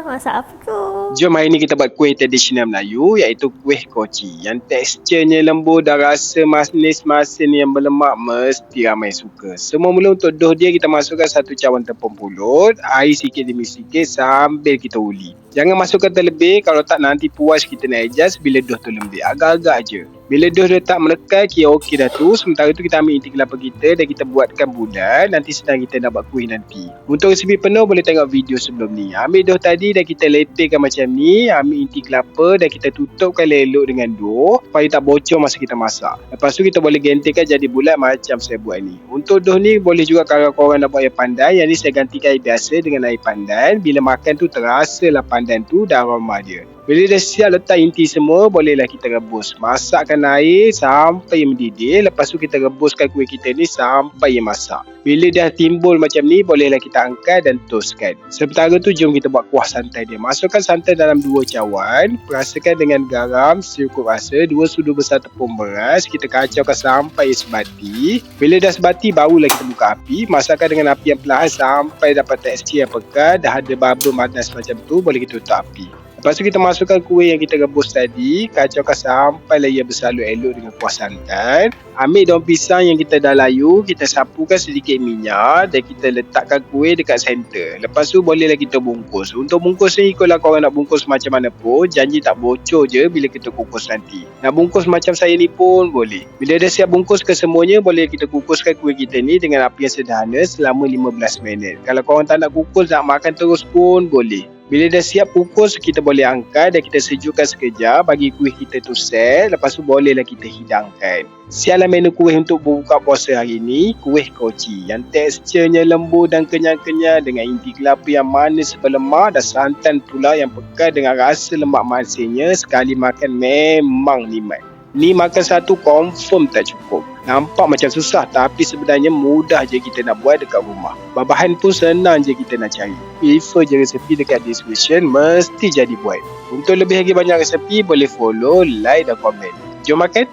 Masak apa tu? Jom hari ni kita buat kuih tradisional Melayu iaitu kuih koci. Yang teksturnya lembut dan rasa manis-masin yang berlemak mesti ramai suka. Semua mula untuk dough dia kita masukkan 1 cawan tepung pulut, air sikit demi sikit sambil kita uli. Jangan masukkan terlebih, kalau tak nanti puas kita nak adjust bila dough tu lembik. Agak-agak je. Bila dough dia tak melekat, kira okey dah tu. Sementara tu kita ambil inti kelapa kita dan kita buatkan bulat. Nanti senang kita nak buat kuih nanti. Untuk resipi penuh boleh tengok video sebelum ni. Ambil dough tadi dan kita lepaskan macam ni. Ambil inti kelapa dan kita tutupkan elok dengan dough supaya tak bocor masa kita masak. Lepas tu kita boleh gentingkan jadi bulat macam saya buat ni. Untuk dough ni boleh juga kalau korang nak buat air pandan. Yang ni saya gantikan air biasa dengan air pandan. Bila makan tu terasalah pandan tu dan aroma dia. Bila dah siap letak inti semua, bolehlah kita rebus. Masakkan air sampai mendidih. Lepas tu kita rebuskan kuih kita ni sampai masak. Bila dah timbul macam ni, bolehlah kita angkat dan toastkan. Sementara tu, jom kita buat kuah santan dia. Masukkan santan dalam 2 cawan. Perasakan dengan garam secukup rasa. 2 sudu besar tepung beras. Kita kacaukan sampai sebati. Bila dah sebati, barulah kita buka api. Masakkan dengan api yang perlahan sampai dapat tekstur yang pekat. Dah ada bubble manas macam tu, boleh kita tutup api. Lepas tu kita masukkan kuih yang kita rebus tadi, kacaukan sampai ia bersalur elok dengan kuah santan. Ambil daun pisang yang kita dah layu, kita sapukan sedikit minyak dan kita letakkan kuih dekat center. Lepas tu bolehlah kita bungkus. Untuk bungkus ni ikutlah korang nak bungkus macam mana pun, janji tak bocor je bila kita kukus nanti. Nak bungkus macam saya ni pun boleh. Bila dah siap bungkus ke semuanya, boleh kita kukuskan kuih kita ni dengan api yang sederhana selama 15 minit. Kalau korang tak nak kukus, nak makan terus pun boleh. Bila dah siap kukus, kita boleh angkat dan kita sejukkan sekejap bagi kuih kita tu set. Lepas tu bolehlah kita hidangkan. Siaplah menu kuih untuk berbuka puasa hari ni, kuih koci yang teksturnya lembut dan kenyal-kenyal dengan inti kelapa yang manis berlemak dan santan pula yang pekat dengan rasa lemak manisnya. Sekali makan memang nikmat. Ni makan satu confirm tak cukup. Nampak macam susah tapi sebenarnya mudah je kita nak buat dekat rumah. Bahan pun senang je kita nak cari. Refer je resepi dekat description, mesti jadi buat. Untuk lebih lagi banyak resepi boleh follow, like dan komen. Jom makan.